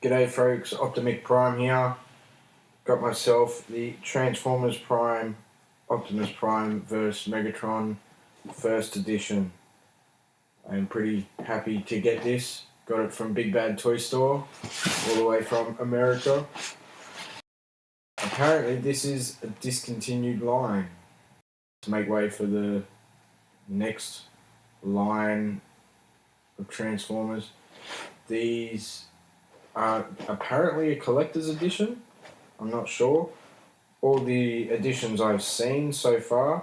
G'day folks, Optimus Prime here. Got myself the Transformers Prime, Optimus Prime vs Megatron first edition. I'm pretty happy to get this. Got it from Big Bad Toy Store, all the way from America. Apparently this is a discontinued line. To make way for the next line of Transformers. These are apparently a collector's edition. I'm not sure. All the editions I've seen so far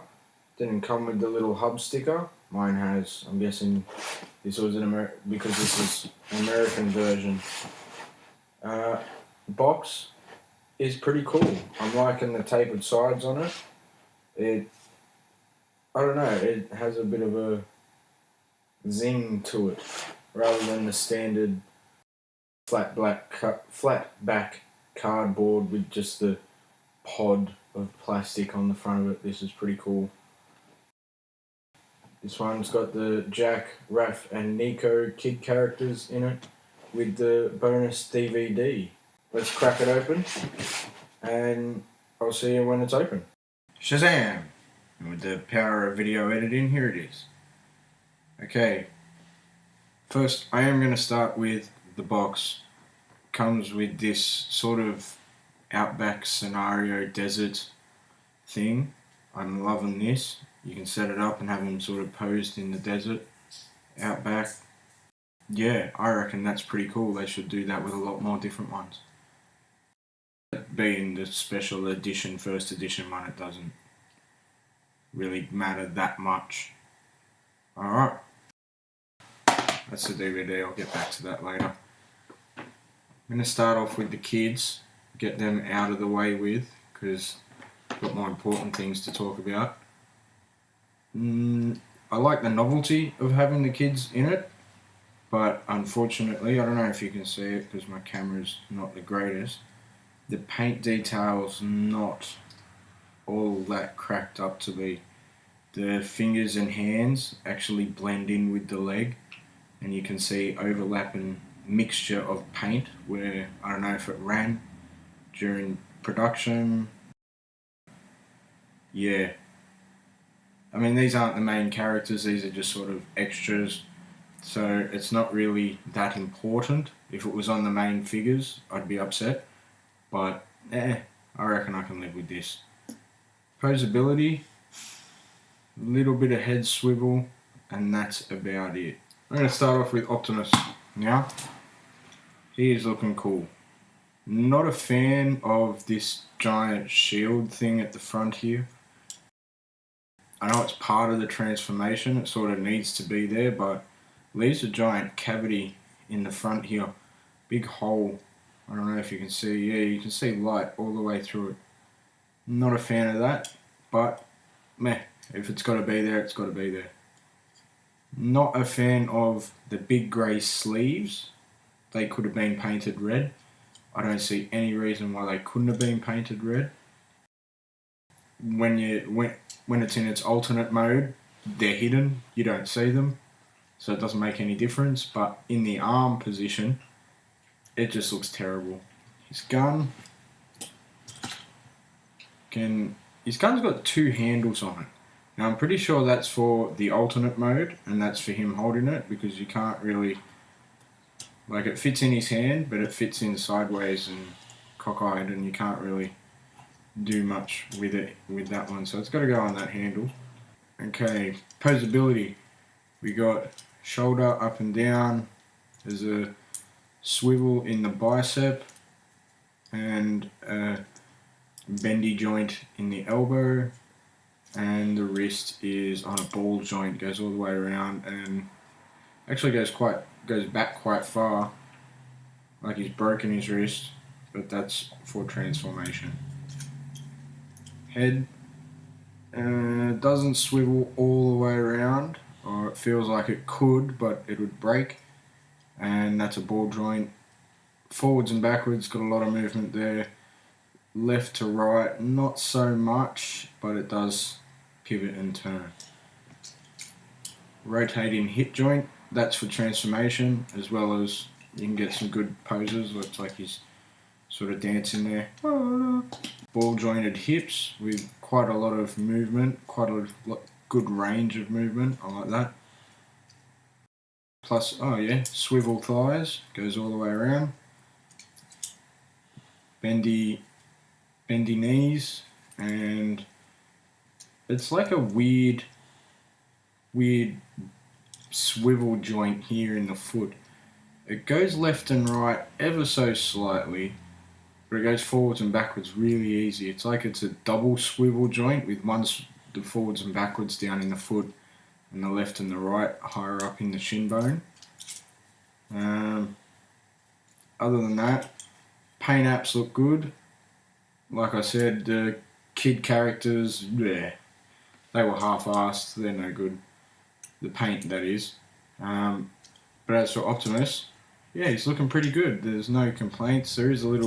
didn't come with the little hub sticker. Mine has. I'm guessing this was because this is an American version. Box is pretty cool. I'm liking the tapered sides on it. I don't know, it has a bit of a zing to it rather than the standard flat back cardboard with just the pod of plastic on the front of it. This is pretty cool. This one's got the Jack, Raph and Nico kid characters in it with the bonus DVD. Let's crack it open and I'll see you when it's open. Shazam! And with the power of video editing, here it is. Okay, first I am going to start with the box. Comes with this sort of outback scenario desert thing. I'm loving this. You can set it up and have them sort of posed in the desert outback. Yeah, I reckon that's pretty cool. They should do that with a lot more different ones. Being the special edition, first edition one, it doesn't really matter that much. Alright, that's the DVD. I'll get back to that later. I'm going to start off with the kids, get them out of the way with, because I've got more important things to talk about. I like the novelty of having the kids in it, but unfortunately, I don't know if you can see it because my camera's not the greatest, the paint detail's not all that cracked up to be. The fingers and hands actually blend in with the leg, and you can see overlapping mixture of paint where I don't know if it ran during production. Yeah, I mean, these aren't the main characters, these are just sort of extras, so it's not really that important. If it was on the main figures I'd be upset, but I reckon I can live with this. Posability, little bit of head swivel, and that's about it. I'm going to start off with Optimus now. He is looking cool. Not a fan of this giant shield thing at the front here. I know it's part of the transformation, it sort of needs to be there, but leaves a giant cavity in the front here. Big hole. I don't know if you can see. Yeah, you can see light all the way through it. Not a fan of that, but meh. If it's got to be there, it's got to be there. Not a fan of the big grey sleeves. They could have been painted red. I don't see any reason why they couldn't have been painted red. When it's in its alternate mode, they're hidden. You don't see them, so it doesn't make any difference. But in the arm position, it just looks terrible. His gun. His gun's got two handles on it. Now I'm pretty sure that's for the alternate mode, and that's for him holding it, because you can't really, like, it fits in his hand, but it fits in sideways and cockeyed, and you can't really do much with it with that one, so it's got to go on that handle. Okay, posability. We got shoulder up and down, there's a swivel in the bicep, and a bendy joint in the elbow, and the wrist is on a ball joint, goes all the way around and actually goes back quite far, like he's broken his wrist, but that's for transformation. Head doesn't swivel all the way around, or it feels like it could, but it would break, and that's a ball joint. Forwards and backwards, got a lot of movement there. Left to right, not so much, but it does pivot and turn. Rotating hip joint, that's for transformation, as well as You can get some good poses. Looks like he's sort of dancing there. Ball jointed hips with quite a lot of movement, quite a good range of movement. I like that. Plus, oh yeah, swivel thighs, goes all the way around. Bendy knees, and it's like a weird swivel joint here in the foot. It goes left and right ever so slightly, but it goes forwards and backwards really easy. It's like it's a double swivel joint with the forwards and backwards down in the foot, and the left and the right higher up in the shin bone. Other than that, paint apps look good. Like I said, the kid characters, yeah, they were half-assed. They're no good. The paint, that is. But as for Optimus, yeah, he's looking pretty good. There's no complaints. There is I've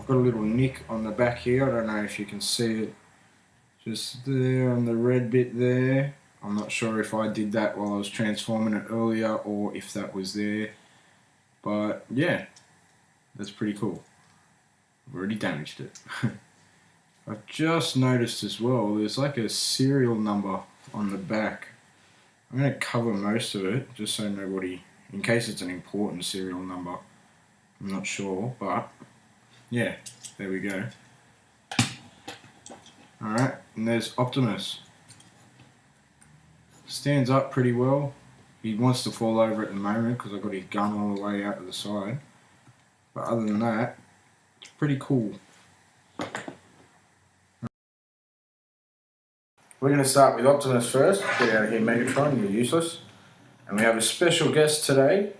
got a little nick on the back here. I don't know if you can see it. Just there on the red bit there. I'm not sure if I did that while I was transforming it earlier or if that was there. But yeah, that's pretty cool. I've already damaged it. I've just noticed as well, there's like a serial number on the back. I'm going to cover most of it just so nobody, in case it's an important serial number, I'm not sure, but yeah, there we go. Alright, and there's Optimus. Stands up pretty well. He wants to fall over at the moment because I've got his gun all the way out to the side. But other than that, it's pretty cool. We're going to start with Optimus first. Get out of here, Megatron, you're useless. And we have a special guest today,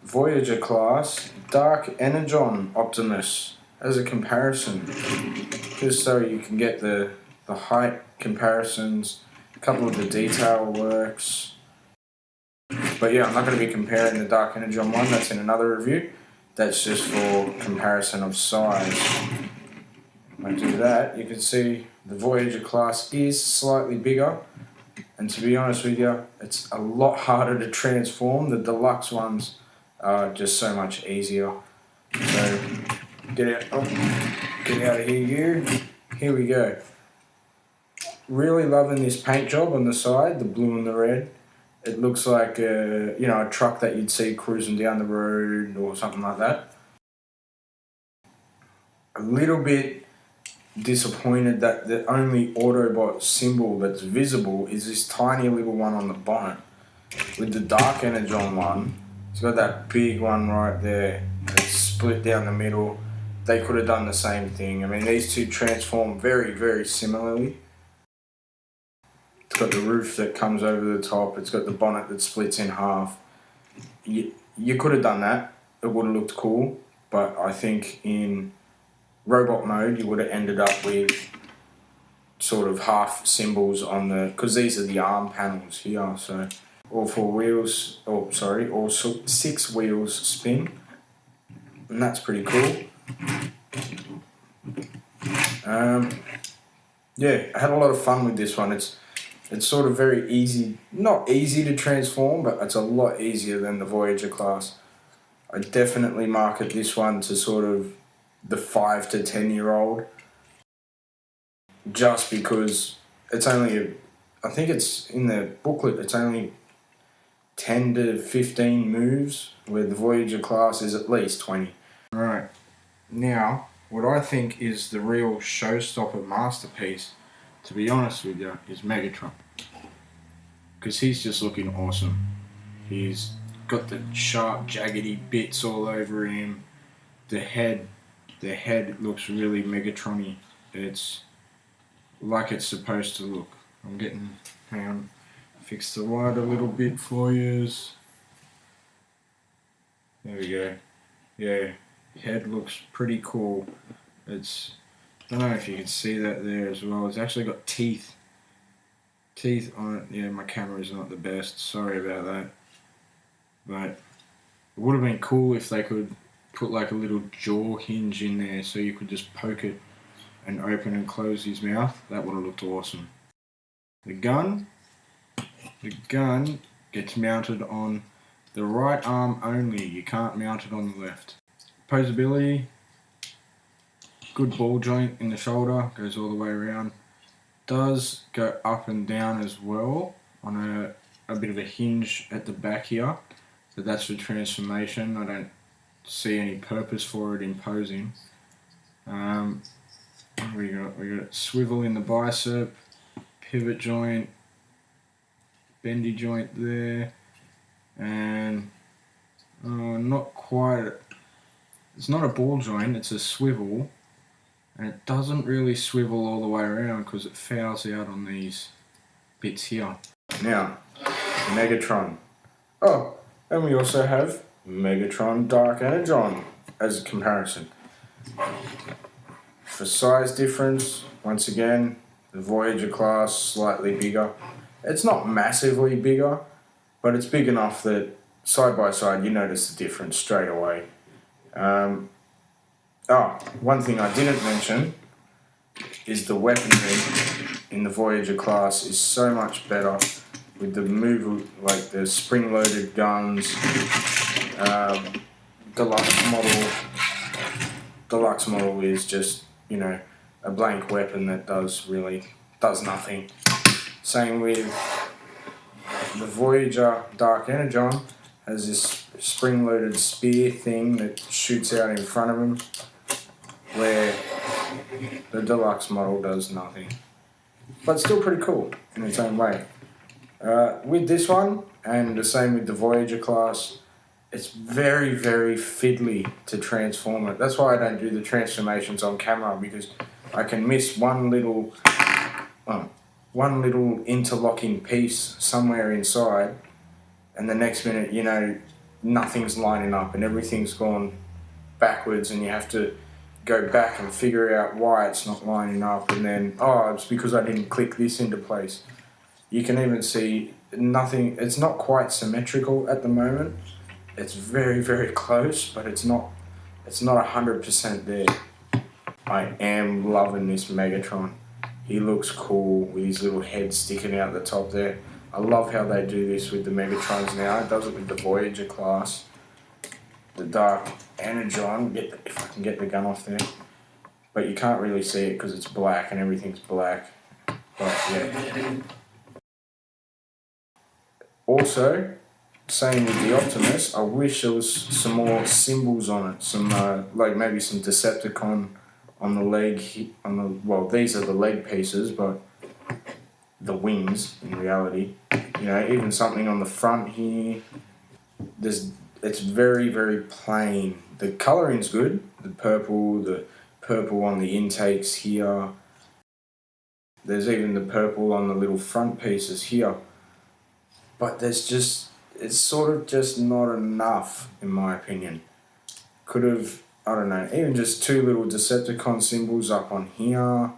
Voyager Class Dark Energon Optimus, as a comparison. Just so you can get the height comparisons, a couple of the detail works. But yeah, I'm not going to be comparing the Dark Energon one, that's in another review. That's just for comparison of size. When I do that, you can see the Voyager Class is slightly bigger, and to be honest with you, it's a lot harder to transform. The deluxe ones are just so much easier. So get out of here, you. Here we go. Really loving this paint job on the side, the blue and the red. It looks like a truck that you'd see cruising down the road or something like that. A little bit disappointed that the only Autobot symbol that's visible is this tiny little one on the bonnet. With the Dark Energon one, it's got that big one right there. It's split down the middle. They could have done the same thing. I mean, these two transform very, very similarly. It's got the roof that comes over the top. It's got the bonnet that splits in half. You could have done that. It would have looked cool. But I think in robot mode, you would have ended up with sort of half symbols on because these are the arm panels here, so all 6 wheels spin, and that's pretty cool. Yeah, I had a lot of fun with this one. It's sort of very easy, not easy to transform, but it's a lot easier than the Voyager Class. I definitely market this one to sort of the 5 to 10-year-old, just because it's only, I think it's in the booklet, it's only 10 to 15 moves, where the Voyager Class is at least 20. Alright, now, what I think is the real showstopper masterpiece, to be honest with you, is Megatron. Because he's just looking awesome. He's got the sharp, jaggedy bits all over him. The head looks really Megatron-y. It's like it's supposed to look. Hang on, fix the light a little bit for you. There we go. Yeah, head looks pretty cool. I don't know if you can see that there as well. It's actually got teeth on it. Yeah, my camera's not the best. Sorry about that. But it would have been cool if they could put like a little jaw hinge in there so you could just poke it and open and close his mouth. That would have looked awesome. The gun gets mounted on The right arm only, you can't mount it on the left. Posability, good ball joint in the shoulder, goes all the way around. Does go up and down as well on a bit of a hinge at the back here. So that's for transformation. I don't see any purpose for it in posing. We got swivel in the bicep, pivot joint, bendy joint there, and not quite. It's not a ball joint. It's a swivel, and it doesn't really swivel all the way around because it fouls out on these bits here. Now, Megatron. Oh, and we also have Megatron Dark Energon as a comparison. For size difference, once again, the Voyager Class slightly bigger. It's not massively bigger, but it's big enough that side by side you notice the difference straight away. One thing I didn't mention is the weaponry in the Voyager Class is so much better with the like the spring-loaded guns. Deluxe model is just, you know, a blank weapon that does nothing. Same with the Voyager Dark Energon, has this spring-loaded spear thing that shoots out in front of him, where the deluxe model does nothing. But still pretty cool in its own way. With this one, and the same with the Voyager Class, it's very, very fiddly to transform it. That's why I don't do the transformations on camera, because I can miss one little interlocking piece somewhere inside, and the next minute, you know, nothing's lining up and everything's gone backwards, and you have to go back and figure out why it's not lining up, and then, it's because I didn't click this into place. You can even see nothing, it's not quite symmetrical at the moment. It's very, very close, but it's not 100% there. I am loving this Megatron. He looks cool with his little head sticking out the top there. I love how they do this with the Megatrons now. It does it with the Voyager Class. The Dark Energon, if I can get the gun off there. But you can't really see it because it's black and everything's black. But yeah. Also, same with the Optimus, I wish there was some more symbols on it. Some, like maybe some Decepticon on the leg, well, these are the leg pieces, but the wings in reality. You know, even something on the front here. It's very, very plain. The colouring's good. The purple on the intakes here. There's even the purple on the little front pieces here. But it's sort of just not enough, in my opinion. Could have, I don't know, even just two little Decepticon symbols up on here.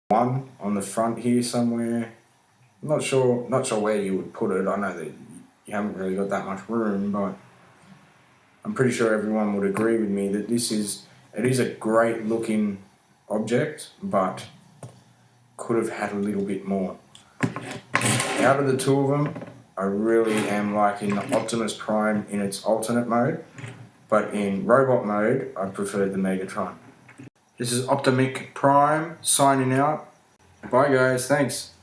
One on the front here somewhere. I'm not sure where you would put it. I know that you haven't really got that much room, but I'm pretty sure everyone would agree with me that it is a great looking object, but could have had a little bit more. Out of the two of them, I really am liking the Optimus Prime in its alternate mode, but in robot mode, I prefer the Megatron. This is Optimic Prime signing out. Bye guys, thanks.